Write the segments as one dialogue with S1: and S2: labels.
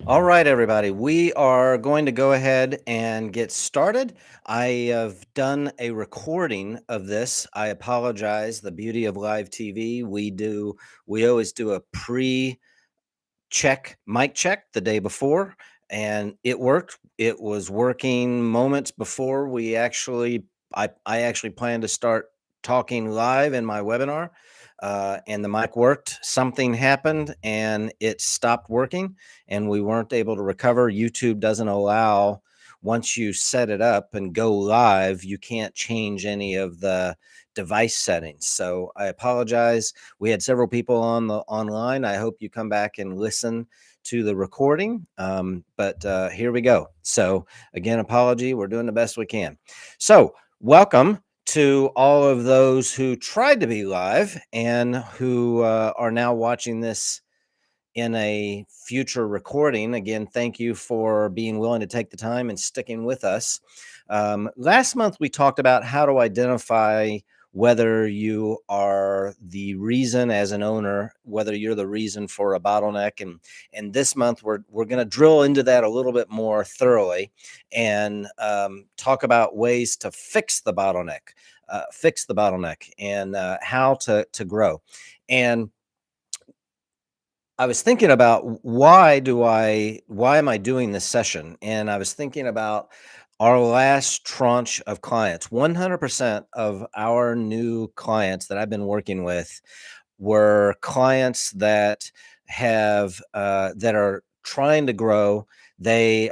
S1: All right, everybody, we are going to go ahead and get started. I have done a recording of this. I apologize. The beauty of live TV, we always do a mic check the day before, and it worked. It was working moments before I actually planned to start talking live in my webinar, and the mic worked. Something happened and it stopped working, and we weren't able to recover. YouTube doesn't allow, once you set it up and go live, you can't change any of the device settings. So I apologize. We had several people on the online. I hope you come back and listen to the recording. But here we go. So again, apology. We're doing the best we can. So welcome to all of those who tried to be live and who are now watching this in a future recording. Again, thank you for being willing to take the time and sticking with us. Last month, we talked about how to identify whether you are the reason as an owner, whether you're the reason for a bottleneck. And this month, we're going to drill into that a little bit more thoroughly and talk about ways to fix the bottleneck, and how to grow. And I was thinking about why am I doing this session? And I was thinking about our last tranche of clients. 100% of our new clients that I've been working with were clients that that are trying to grow. They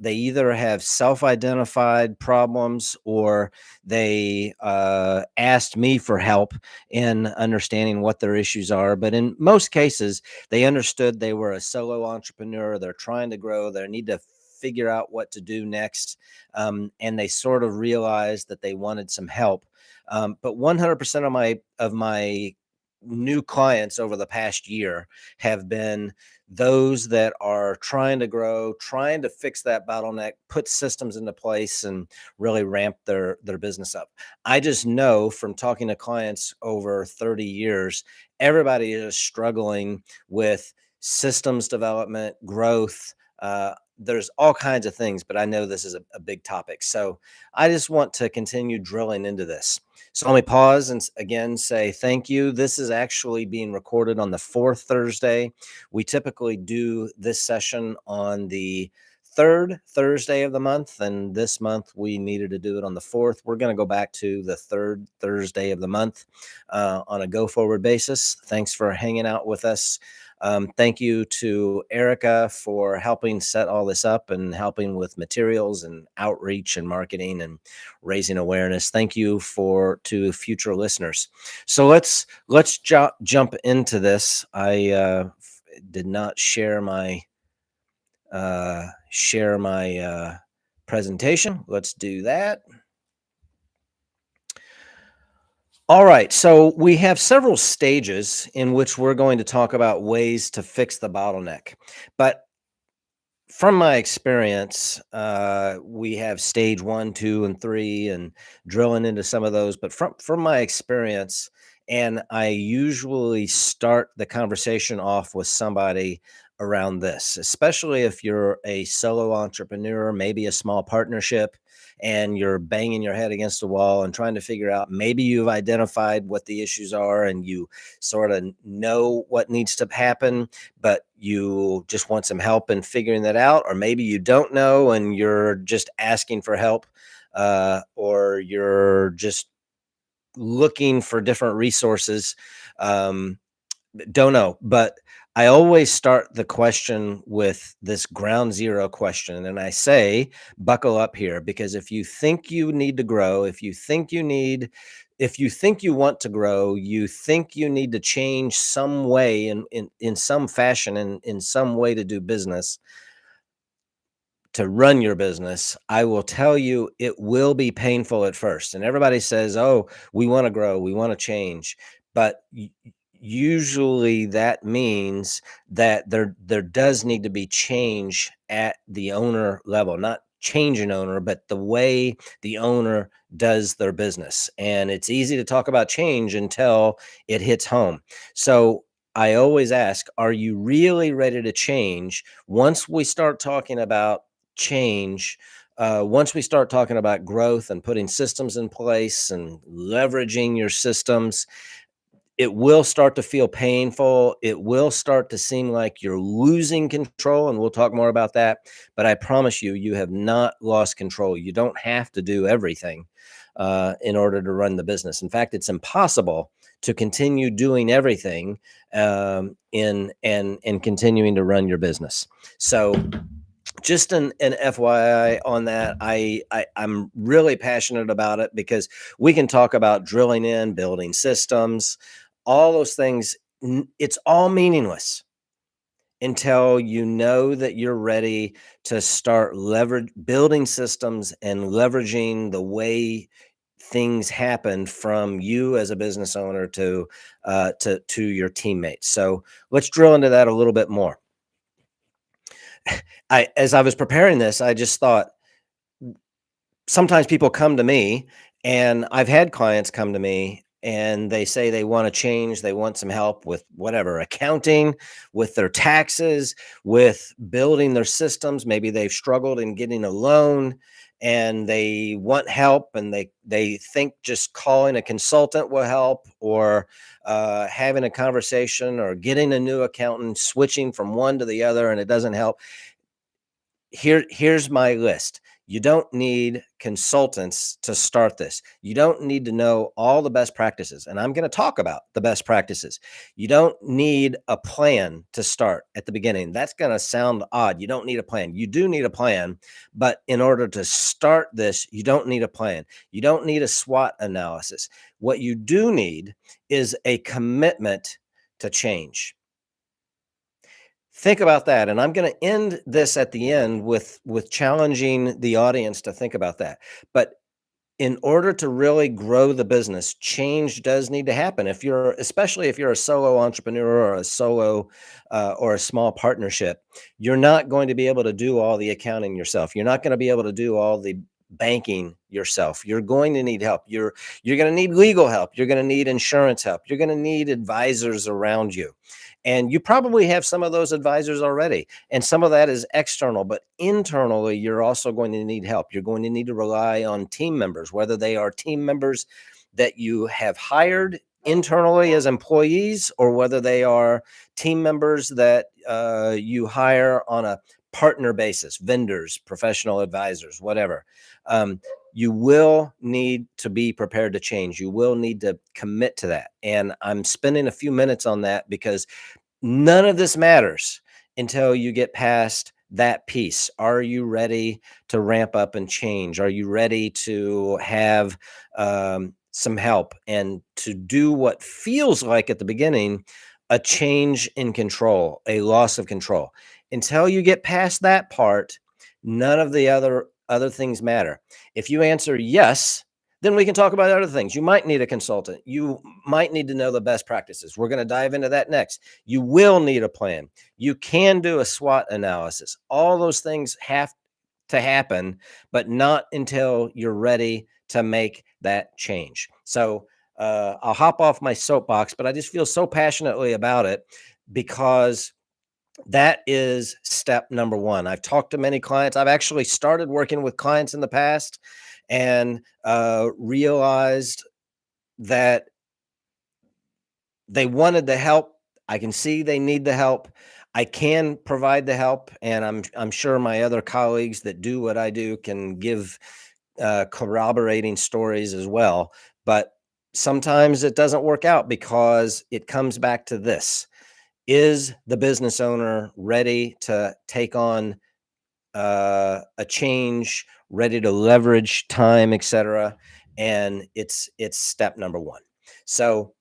S1: either have self-identified problems, or they asked me for help in understanding what their issues are. But in most cases, they understood they were a solo entrepreneur. They're trying to grow. They need to figure out what to do next, and they sort of realized that they wanted some help. But 100% of my new clients over the past year have been those that are trying to grow, trying to fix that bottleneck, put systems into place, and really ramp their business up. I just know from talking to clients over 30 years, everybody is struggling with systems development, growth. There's all kinds of things, but I know this is a big topic. So I just want to continue drilling into this. So let me pause and again say thank you. This is actually being recorded on the fourth Thursday. We typically do this session on the third Thursday of the month, and this month we needed to do it on the fourth. We're going to go back to the third Thursday of the month on a go forward basis. Thanks for hanging out with us. Thank you to Erica for helping set all this up and helping with materials and outreach and marketing and raising awareness. Thank you to future listeners. So let's jump into this. I did not share my presentation. Let's do that. All right, so we have several stages in which we're going to talk about ways to fix the bottleneck. But from my experience, we have stage 1, 2, and 3, and drilling into some of those. But from my experience, and I usually start the conversation off with somebody around this, especially if you're a solo entrepreneur, maybe a small partnership, and you're banging your head against a wall and trying to figure out, maybe you've identified what the issues are and you sort of know what needs to happen, but you just want some help in figuring that out. Or maybe you don't know and you're just asking for help, or you're just looking for different resources. Don't know, but I always start the question with this ground zero question. And I say, buckle up here, because if you think you need to grow, if you think you want to grow, you think you need to change some way in some fashion, in some way to do business, to run your business, I will tell you it will be painful at first. And everybody says, oh, we want to grow, we want to change. But usually that means that there does need to be change at the owner level, not change an owner, but the way the owner does their business. And it's easy to talk about change until it hits home. So I always ask, are you really ready to change? Once we start talking about change, once we start talking about growth and putting systems in place and leveraging your systems, it will start to feel painful. It will start to seem like you're losing control, and we'll talk more about that. But I promise you, you have not lost control. You don't have to do everything in order to run the business. In fact, it's impossible to continue doing everything in and continuing to run your business. So just an FYI on that. I'm really passionate about it because we can talk about drilling in, building systems, all those things. It's all meaningless until you know that you're ready to start leverage building systems and leveraging the way things happen from you as a business owner to your teammates. So let's drill into that a little bit more. As I was preparing this, I just thought, sometimes people come to me, and I've had clients come to me and they say they want to change, they want some help with whatever, accounting, with their taxes, with building their systems. Maybe they've struggled in getting a loan and they want help, and they think just calling a consultant will help, or having a conversation or getting a new accountant, switching from one to the other, and it doesn't help. Here's my list. You don't need consultants to start this. You don't need to know all the best practices, and I'm going to talk about the best practices. You don't need a plan to start at the beginning. That's going to sound odd. You don't need a plan. You do need a plan, but in order to start this, you don't need a plan. You don't need a SWOT analysis. What you do need is a commitment to change. Think about that, and I'm going to end this at the end with challenging the audience to think about that. But in order to really grow the business, change does need to happen. Especially if you're a solo entrepreneur, or a solo or a small partnership, you're not going to be able to do all the accounting yourself. You're not going to be able to do all the banking yourself. You're going to need help. You're going to need legal help. You're going to need insurance help. You're going to need advisors around you. And you probably have some of those advisors already. And some of that is external, but internally, you're also going to need help. You're going to need to rely on team members, whether they are team members that you have hired internally as employees, or whether they are team members that you hire on a partner basis, vendors, professional advisors, whatever. You will need to be prepared to change. You will need to commit to that. And I'm spending a few minutes on that because none of this matters until you get past that piece. Are you ready to ramp up and change? Are you ready to have some help and to do what feels like at the beginning a change in control, a loss of control? Until you get past that part, none of the other things matter. If you answer yes, then we can talk about other things. You might need a consultant. You might need to know the best practices. We're going to dive into that next. You will need a plan. You can do a SWOT analysis. All those things have to happen, but not until you're ready to make that change. So I'll hop off my soapbox, but I just feel so passionately about it because that is step number one. I've talked to many clients. I've actually started working with clients in the past and realized that they wanted the help. I can see they need the help. I can provide the help, and I'm sure my other colleagues that do what I do can give corroborating stories as well. But sometimes it doesn't work out because it comes back to this: is the business owner ready to take on a change, ready to leverage time, etc.? And it's step number one. So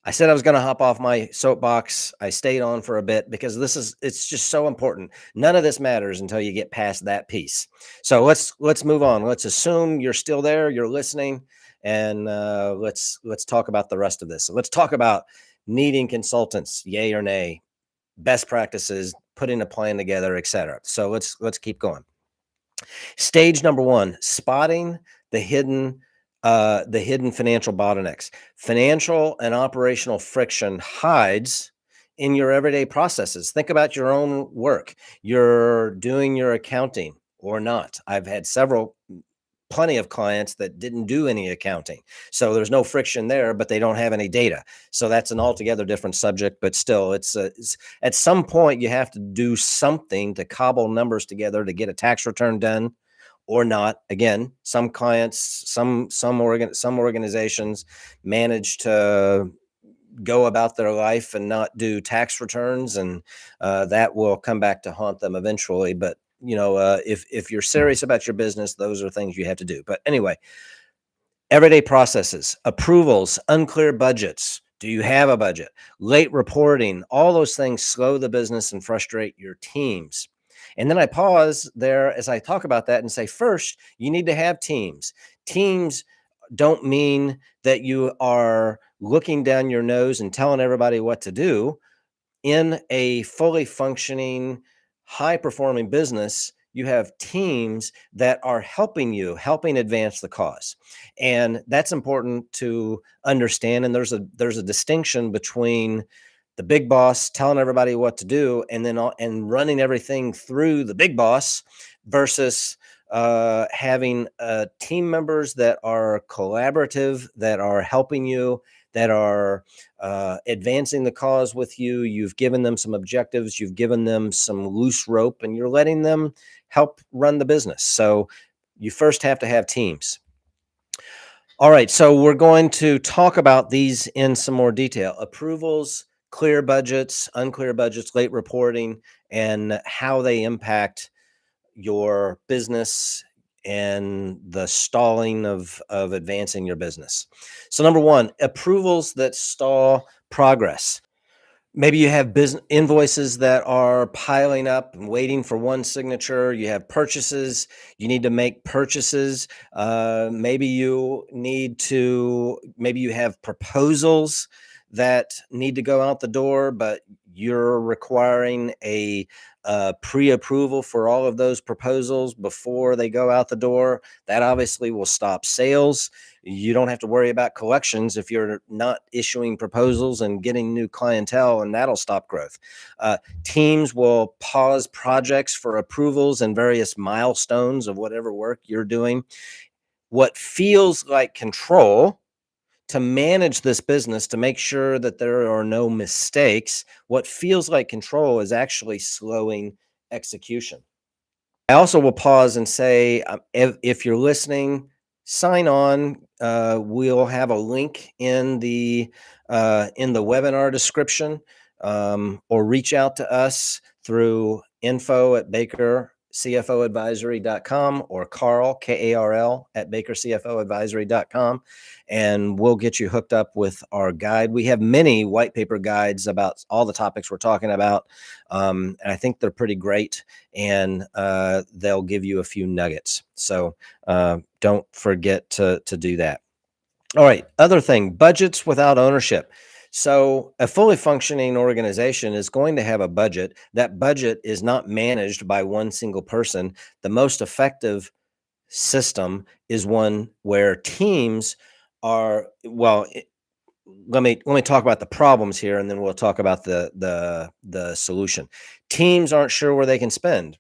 S1: I said I was going to hop off my soapbox. I stayed on for a bit because it's just so important. None of this matters until you get past that piece. So let's move on. Let's assume you're still there, you're listening, and let's talk about the rest of this. So let's talk about needing consultants, yay or nay, best practices, putting a plan together, etc. So let's keep going. Stage number one: spotting the hidden financial bottlenecks. Financial and operational friction hides in your everyday processes. Think about your own work. You're doing your accounting or not. I've had plenty of clients that didn't do any accounting. So there's no friction there, but they don't have any data. So that's an altogether different subject, but still it's at some point you have to do something to cobble numbers together to get a tax return done or not. Again, some clients, some organizations manage to go about their life and not do tax returns, and that will come back to haunt them eventually. But if you're serious about your business, those are things you have to do. But anyway, everyday processes, approvals, unclear budgets. Do you have a budget? Late reporting, all those things slow the business and frustrate your teams. And then I pause there as I talk about that and say, first, you need to have teams. Teams don't mean that you are looking down your nose and telling everybody what to do. In a fully functioning, high performing business, you have teams that are helping advance the cause. And that's important to understand. And there's a distinction between the big boss telling everybody what to do and running everything through the big boss versus having team members that are collaborative, that are helping you, that are advancing the cause with you. You've given them some objectives, you've given them some loose rope, and you're letting them help run the business. So you first have to have teams. All right, so we're going to talk about these in some more detail. Approvals, clear budgets, unclear budgets, late reporting, and how they impact your business and the stalling of advancing your business. So number one, approvals that stall progress. Maybe you have business invoices that are piling up and waiting for one signature. You have purchases. You need to make purchases. Maybe you have proposals that need to go out the door, but you're requiring a pre-approval for all of those proposals before they go out the door. That obviously will stop sales. You don't have to worry about collections if you're not issuing proposals and getting new clientele, and that'll stop growth. Teams will pause projects for approvals and various milestones of whatever work you're doing. What feels like control to manage this business, to make sure that there are no mistakes, what feels like control is actually slowing execution. I also will pause and say, if you're listening, sign on. We'll have a link in the webinar description, or reach out to us through info@bakercfoadvisory.com or Carl, Karl, at bakercfoadvisory.com, and we'll get you hooked up with our guide. We have many white paper guides about all the topics we're talking about, and I think they're pretty great, and they'll give you a few nuggets. So don't forget to do that. All right, other thing, budgets without ownership. So a fully functioning organization is going to have a budget. That budget is not managed by one single person. The most effective system is one where teams are, well, let me talk about the problems here, and then we'll talk about the solution. Teams aren't sure where they can spend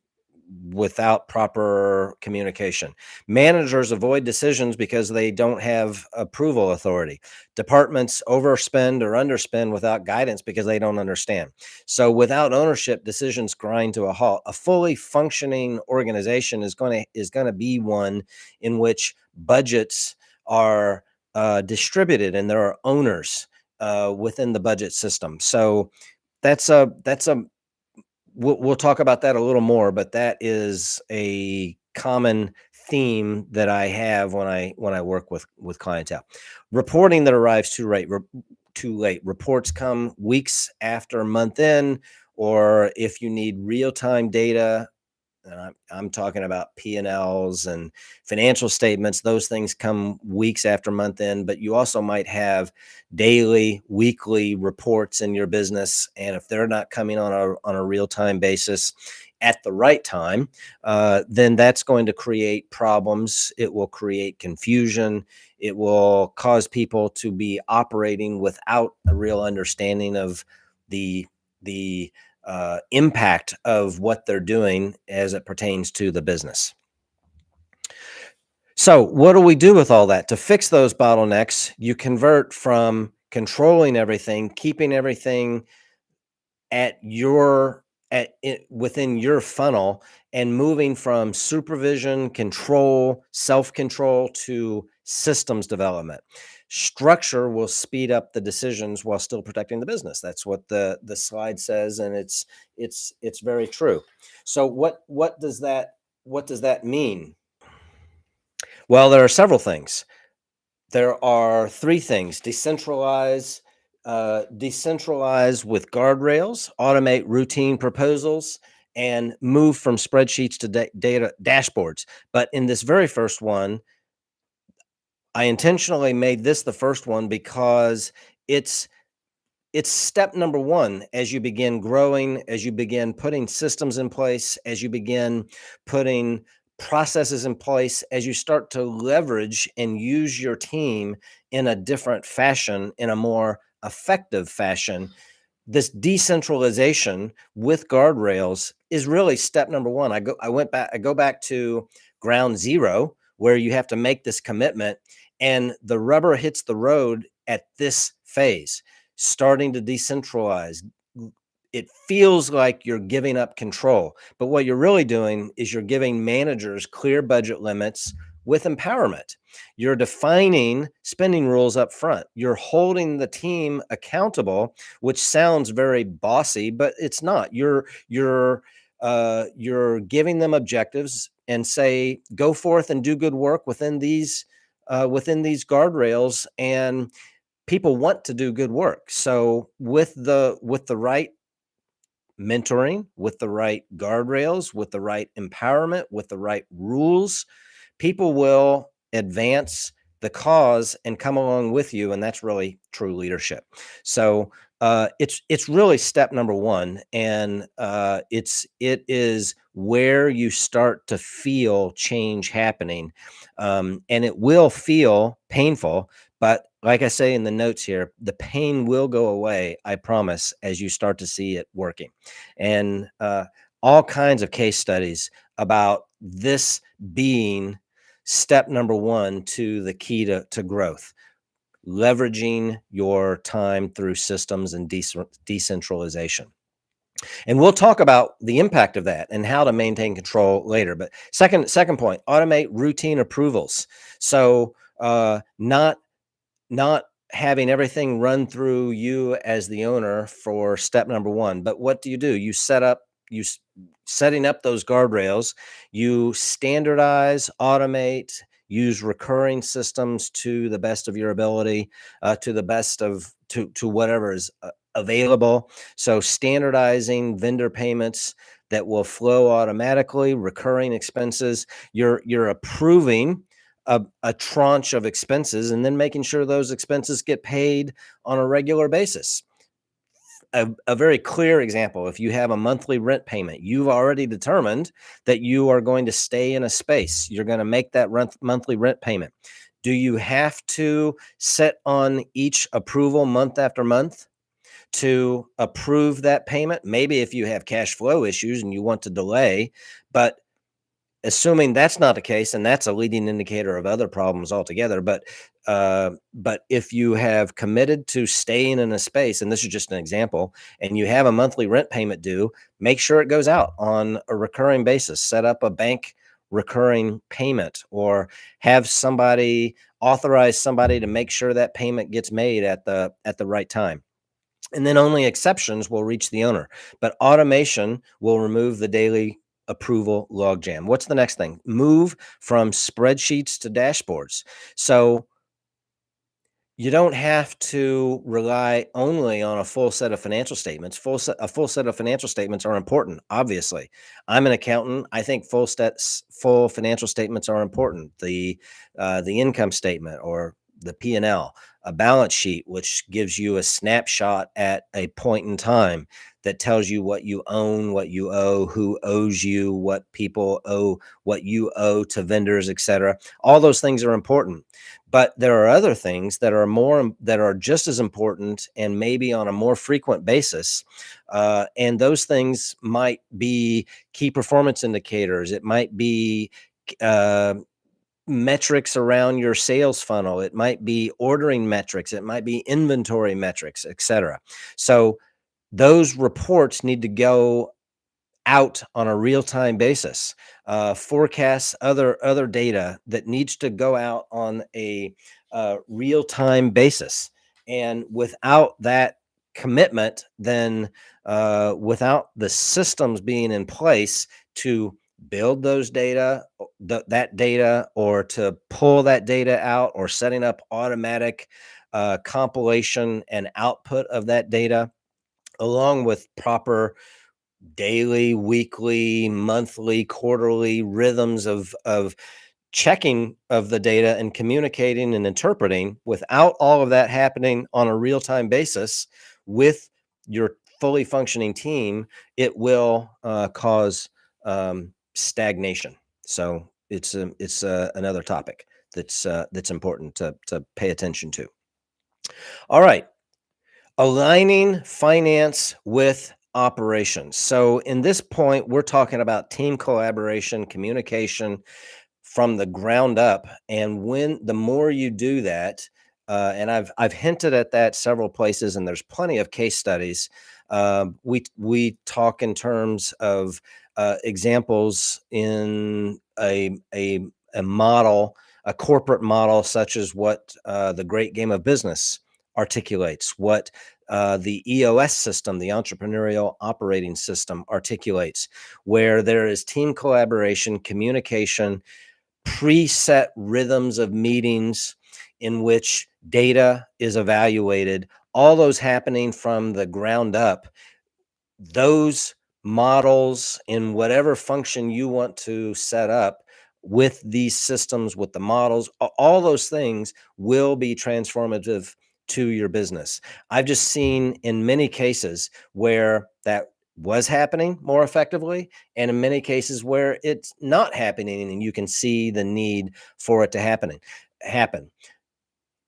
S1: without proper communication. Managers avoid decisions because they don't have approval authority. Departments overspend or underspend without guidance because they don't understand. So without ownership, decisions grind to a halt. A fully functioning organization is going to be one in which budgets are distributed and there are owners within the budget system. So that's a we'll talk about that a little more, but that is a common theme that I have when I work with clientele. Reporting that arrives too late. Reports come weeks after month end, or if you need real-time data, and I'm talking about P&Ls and financial statements. Those things come weeks after month end, but you also might have daily, weekly reports in your business. And if they're not coming on a real-time basis at the right time, then that's going to create problems. It will create confusion. It will cause people to be operating without a real understanding of the the impact of what they're doing as it pertains to the business. So, what do we do with all that? To fix those bottlenecks, you convert from controlling everything, keeping everything at your at it within your funnel, and moving from supervision, control, self-control to systems development. Structure will speed up the decisions while still protecting the business. That's what the slide says, and it's very true. So what does that mean? Well, there are several things. There are 3 things: decentralize with guardrails, automate routine proposals, and move from spreadsheets to data dashboards. But in this very first one, I intentionally made this the first one because it's it's step number 1 as you begin growing, as you begin putting systems in place, as you begin putting processes in place, as you start to leverage and use your team in a different fashion, in a more effective fashion. This decentralization with guardrails is really step number 1. I go back to ground zero, where you have to make this commitment, and the rubber hits the road at this phase, starting to decentralize. It feels like you're giving up control, but what you're really doing is you're giving managers clear budget limits with empowerment. You're defining spending rules up front. You're holding the team accountable, which sounds very bossy, but it's not. You're giving them objectives and say, go forth and do good work within these guardrails, and people want to do good work. So with the right mentoring, with the right guardrails, with the right empowerment, with the right rules, people will advance the cause and come along with you, and that's really true leadership. So it's really step number 1, and it is where you start to feel change happening, and it will feel painful. But like I say in the notes here, the pain will go away, I promise, as you start to see it working. And all kinds of case studies about this being step number 1 to the key to growth: leveraging your time through systems and decentralization. And we'll talk about the impact of that and how to maintain control later. But second point: automate routine approvals. So not having everything run through you as the owner for step number 1. But what do? You setting up those guardrails. You standardize, automate, use recurring systems to the best of your ability, to the best of to whatever is available. So standardizing vendor payments that will flow automatically, recurring expenses. You're approving a tranche of expenses, and then making sure those expenses get paid on a regular basis. A very clear example: if you have a monthly rent payment, you've already determined that you are going to stay in a space. You're going to make that monthly rent payment. Do you have to sit on each approval month after month to approve that payment? Maybe if you have cash flow issues and you want to delay, but assuming that's not the case, and that's a leading indicator of other problems altogether. But if you have committed to staying in a space, and this is just an example, and you have a monthly rent payment due, make sure it goes out on a recurring basis. Set up a bank recurring payment, or have somebody authorize somebody to make sure that payment gets made at the right time. And then only exceptions will reach the owner. But automation will remove the daily approval logjam. What's the next thing? Move from spreadsheets to dashboards. So you don't have to rely only on a full set of financial statements. A full set of financial statements are important, obviously. I'm an accountant. I think full financial statements are important. The income statement, or the P&L, a balance sheet, which gives you a snapshot at a point in time that tells you what you own, what you owe, who owes you, what people owe, what you owe to vendors, etc. All those things are important. But there are other things that are just as important and maybe on a more frequent basis. And those things might be key performance indicators. It might be uh, metrics around your sales funnel. It might be ordering metrics. It might be inventory metrics, etc. So those reports need to go out on a real-time basis. Forecasts, other data that needs to go out on a real-time basis. And without that commitment, then without the systems being in place to build those data, that data, or to pull that data out, or setting up automatic compilation and output of that data, along with proper daily, weekly, monthly, quarterly rhythms of checking of the data and communicating and interpreting. Without all of that happening on a real-time basis with your fully functioning team, it will cause stagnation. So it's another topic that's important to pay attention to. All right. Aligning finance with operations. So in this point, we're talking about team collaboration, communication from the ground up. And when the more you do that, and I've hinted at that several places, and there's plenty of case studies. We talk in terms of examples in a model, a corporate model, such as what the Great Game of Business articulates, what the EOS system, the Entrepreneurial Operating System, articulates, where there is team collaboration, communication, preset rhythms of meetings in which data is evaluated, all those happening from the ground up. Those models, in whatever function you want to set up with these systems, with the models, all those things will be transformative to your business. I've just seen in many cases where that was happening more effectively, and in many cases where it's not happening, and you can see the need for it to happen.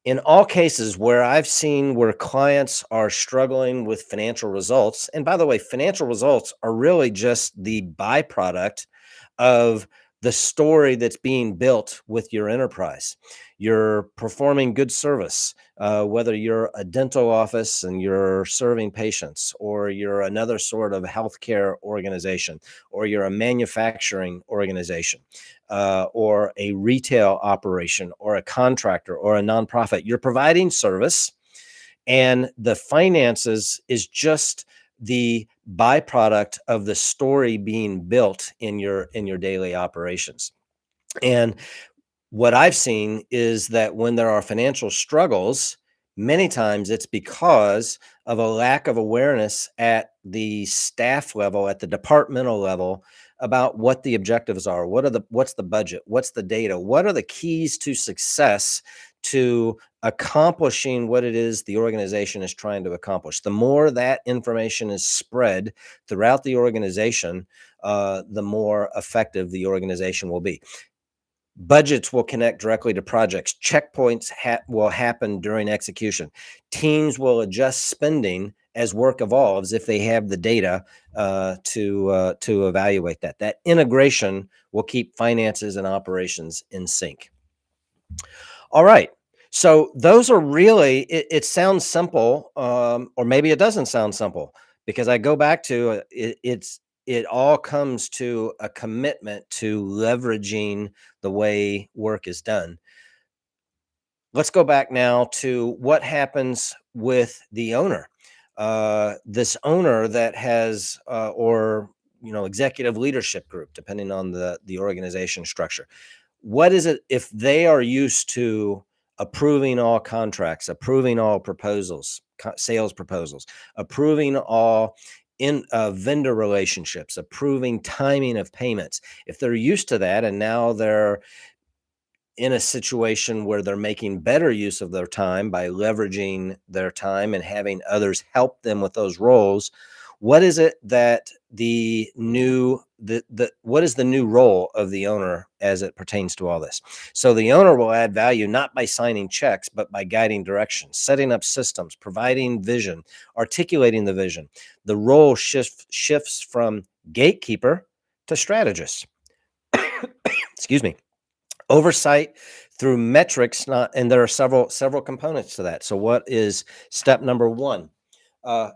S1: In all cases where I've seen where clients are struggling with financial results, and by the way, financial results are really just the byproduct of the story that's being built with your enterprise. You're performing good service, whether you're a dental office and you're serving patients, or you're another sort of healthcare organization, or you're a manufacturing organization, or a retail operation, or a contractor, or a nonprofit. You're providing service, and the finances is just the byproduct of the story being built in your daily operations. And what I've seen is that when there are financial struggles, many times it's because of a lack of awareness at the staff level, at the departmental level, about what the objectives are. What's the budget? What's the data? What are the keys to success to accomplishing what it is the organization is trying to accomplish? The more that information is spread throughout the organization, the more effective the organization will be. Budgets will connect directly to projects. Checkpoints will happen during execution. Teams will adjust spending as work evolves if they have the data to evaluate that. That integration will keep finances and operations in sync. All right. So those are really, it sounds simple, or maybe it doesn't sound simple, because I go back to it all comes to a commitment to leveraging the way work is done. Let's go back now to what happens with the owner. This owner that has, or executive leadership group, depending on the organization structure. What is it if they are used to approving all contracts, approving all proposals, sales proposals, approving all in vendor relationships, approving timing of payments? If they're used to that, and now they're in a situation where they're making better use of their time by leveraging their time and having others help them with those roles, what is it that what is the new role of the owner as it pertains to all this? So the owner will add value not by signing checks, but by guiding direction, setting up systems, providing vision, articulating the vision. The role shifts from gatekeeper to strategist. Excuse me. Oversight through metrics, not, and there are several components to that. So what is step number one? Uh,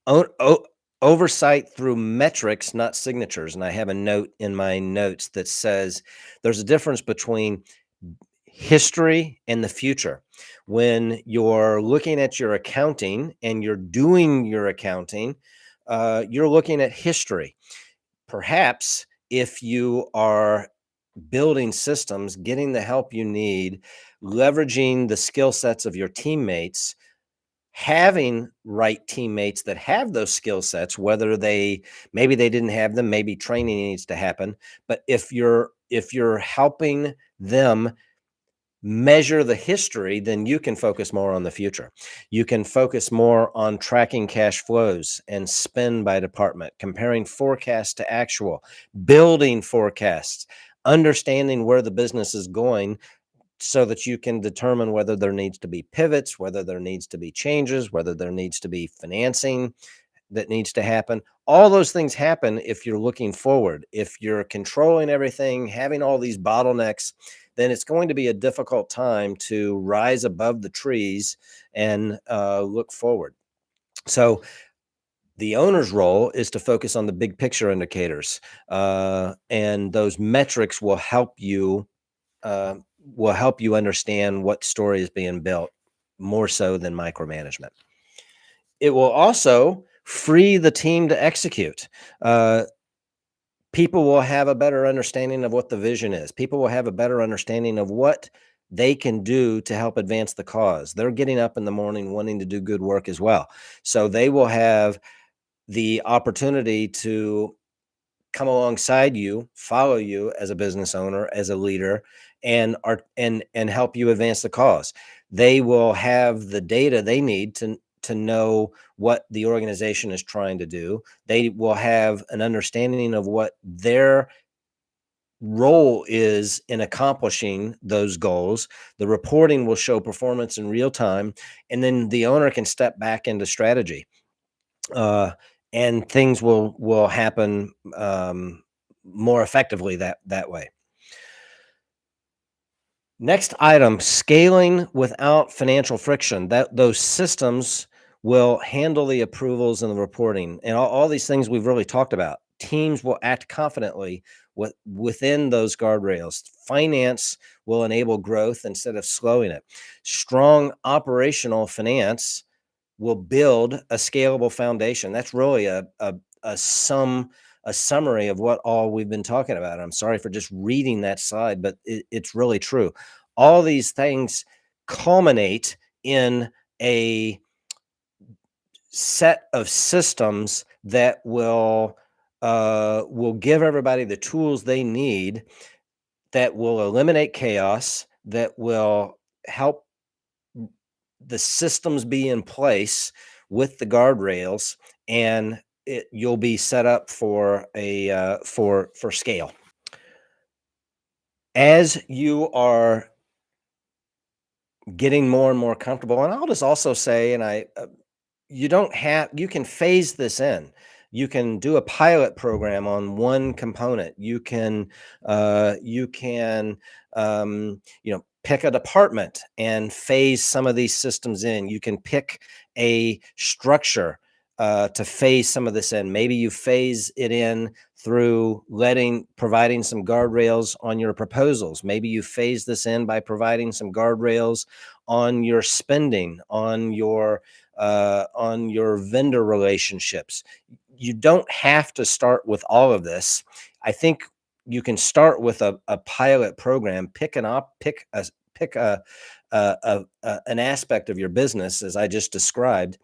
S1: o- o- Oversight through metrics, not signatures. And I have a note in my notes that says there's a difference between history and the future. When you're looking at your accounting and you're doing your accounting, you're looking at history. Perhaps if you are building systems, getting the help you need, leveraging the skill sets of your teammates, having right teammates that have those skill sets, whether maybe they didn't have them, maybe training needs to happen. But if you're helping them measure the history, then you can focus more on the future. You can focus more on tracking cash flows and spend by department, comparing forecast to actual, building forecasts, understanding where the business is going so that you can determine whether there needs to be pivots, whether there needs to be changes, whether there needs to be financing that needs to happen. All those things happen if you're looking forward. If you're controlling everything, having all these bottlenecks, then it's going to be a difficult time to rise above the trees and look forward. So the owner's role is to focus on the big picture indicators, and those metrics uh, will help you understand what story is being built more so than micromanagement. It will also free the team to execute. Uh, People will have a better understanding of what the vision is. People will have a better understanding of what they can do to help advance the cause. They're getting up in the morning wanting to do good work as well. So they will have the opportunity to come alongside you, follow you as a business owner, as a leader, and help you advance the cause. They will have the data they need to know what the organization is trying to do. They will have an understanding of what their role is in accomplishing those goals. The reporting will show performance in real time, and then the owner can step back into strategy. Uh, and things will happen more effectively that way. Next item, scaling without financial friction. That those systems will handle the approvals and the reporting and all these things we've really talked about. Teams will act confidently within those guardrails. Finance will enable growth instead of slowing it. Strong operational finance will build a scalable foundation. That's really a summary of what all we've been talking about. I'm sorry for just reading that slide, but it's really true. All these things culminate in a set of systems that will give everybody the tools they need, that will eliminate chaos, that will help the systems be in place with the guardrails, and you'll be set up for a for scale. As you are getting more and more comfortable, and I'll just also say, and you can phase this in. You can do a pilot program on one component. You can pick a department and phase some of these systems in. You can pick a structure to phase some of this in. Maybe you phase it in through providing some guardrails on your proposals. Maybe you phase this in by providing some guardrails on your spending, on your vendor relationships. You don't have to start with all of this. I think you can start with a pilot program. Pick an aspect of your business, as I just described.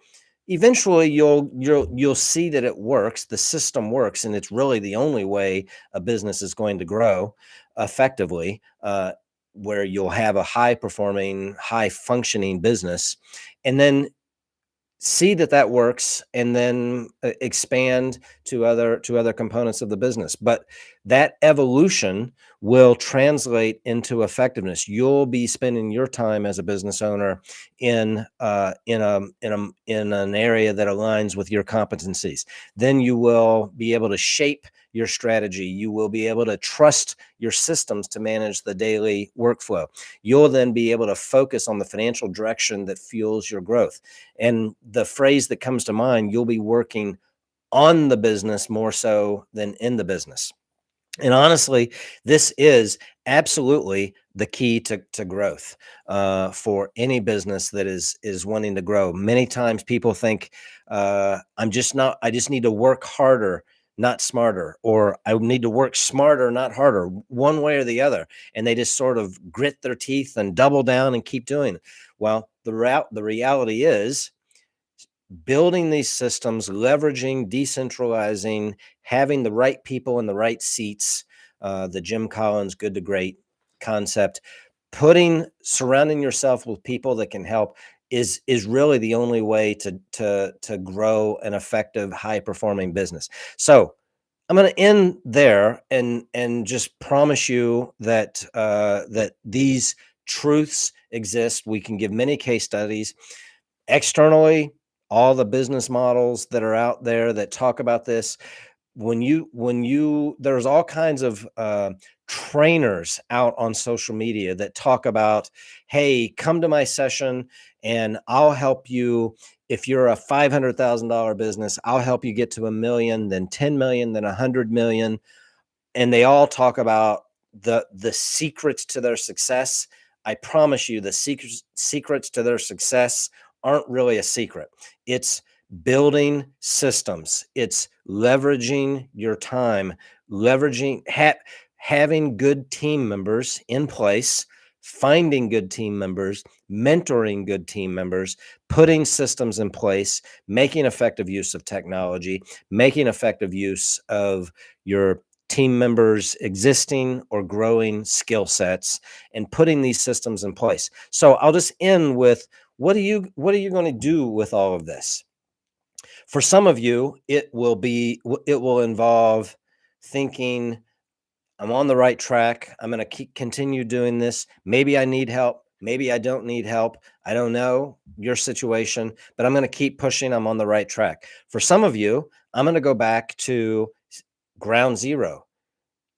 S1: Eventually, you'll see that it works. The system works, and it's really the only way a business is going to grow effectively. where you'll have a high performing, high functioning business, and then see that that works, and then expand to other components of the business. But that evolution will translate into effectiveness. You'll be spending your time as a business owner in an area that aligns with your competencies. Then you will be able to shape your strategy. You will be able to trust your systems to manage the daily workflow. You'll then be able to focus on the financial direction that fuels your growth. And the phrase that comes to mind, you'll be working on the business more so than in the business. And honestly, this is absolutely the key to growth for any business that is wanting to grow. Many times people think, I'm just not, I just need to work harder, not smarter, or I need to work smarter, not harder, one way or the other. And they just sort of grit their teeth and double down and keep doing it. Well, the reality is, building these systems, leveraging, decentralizing, having the right people in the right seats, the Jim Collins good to great concept, surrounding yourself with people that can help is really the only way to grow an effective, high performing business. So I'm going to end there and just promise you that that these truths exist. We can give many case studies externally, all the business models that are out there that talk about this. When you there's all kinds of trainers out on social media that talk about, hey, come to my session and I'll help you. If you're a $500,000 business, I'll help you get to a million, then 10 million, then 100 million. And they all talk about the secrets to their success. I promise you, the secrets to their success aren't really a secret. It's building systems. It's leveraging your time, having good team members in place, finding good team members, mentoring good team members, putting systems in place, making effective use of technology, making effective use of your team members' existing or growing skill sets, and putting these systems in place. So I'll just end with, what are you going to do with all of this? For some of you, it will involve thinking, I'm on the right track. I'm going to continue doing this. Maybe I need help. Maybe I don't need help. I don't know your situation, but I'm going to keep pushing. I'm on the right track. For some of you, I'm going to go back to ground zero.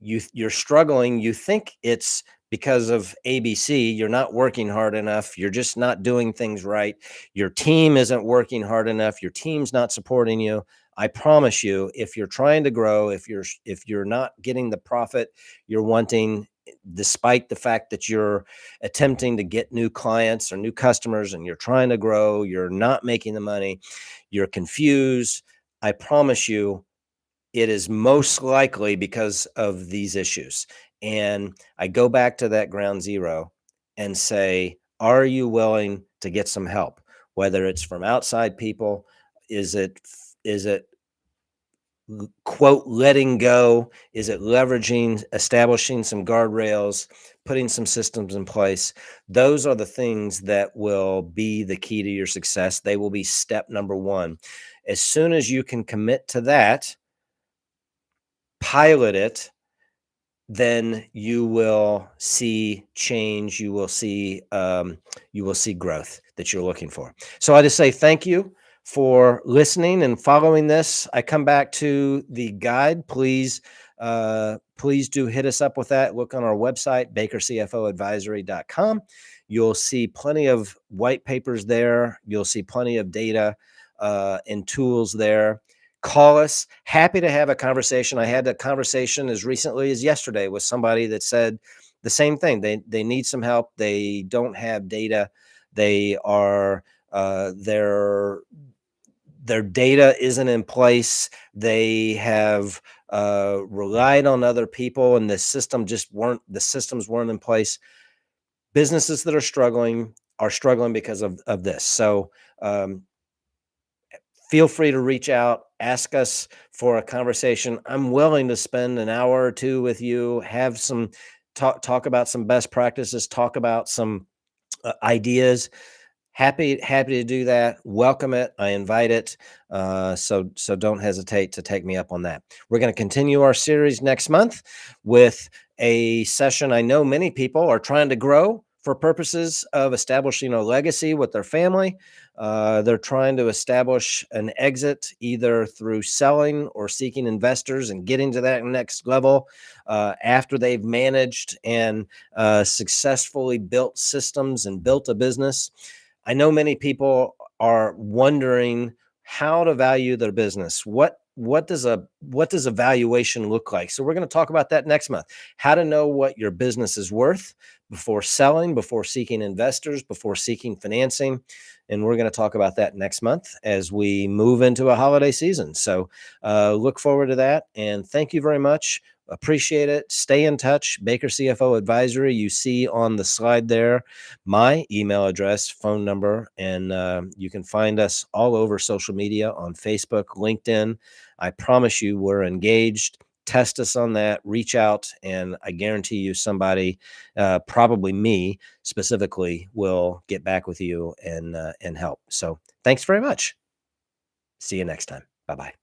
S1: You're struggling. You think it's because of ABC. You're not working hard enough. You're just not doing things right. Your team isn't working hard enough. Your team's not supporting you. I promise you, if you're trying to grow, if you're not getting the profit you're wanting, despite the fact that you're attempting to get new clients or new customers and you're trying to grow, you're not making the money, you're confused, I promise you it is most likely because of these issues. And I go back to that ground zero and say, are you willing to get some help? Whether it's from outside people, is it quote letting go? Is it leveraging, establishing some guardrails, putting some systems in place? Those are the things that will be the key to your success. They will be step number one. As soon as you can commit to that, pilot it, then you will see change. You will see growth that you're looking for. So I just say thank you for listening and following this. I come back to the guide. Please do hit us up with that. Look on our website, bakercfoadvisory.com. You'll see plenty of white papers there. You'll see plenty of data and tools there. Call us. Happy to have a conversation. I had a conversation as recently as yesterday with somebody that said the same thing. They need some help. They don't have data. They are their data isn't in place. They have relied on other people, and the systems weren't in place. Businesses that are struggling because of this. So feel free to reach out, ask us for a conversation. I'm willing to spend an hour or two with you, talk about some best practices, talk about some ideas. Happy to do that. Welcome it. I invite it. So don't hesitate to take me up on that. We're going to continue our series next month with a session I know many people are trying to grow for purposes of establishing a legacy with their family. They're trying to establish an exit either through selling or seeking investors and getting to that next level after they've managed and successfully built systems and built a business. I know many people are wondering how to value their business. What does a valuation look like? So we're going to talk about that next month. How to know what your business is worth before selling, before seeking investors, before seeking financing. And we're going to talk about that next month as we move into a holiday season. So look forward to that. And thank you very much. Appreciate it. Stay in touch. Baker CFO Advisory. You see on the slide there my email address, phone number, and you can find us all over social media on Facebook, LinkedIn. I promise you we're engaged. Test us on that, reach out, and I guarantee you somebody, probably me specifically, will get back with you and help. So thanks very much. See you next time. Bye-bye.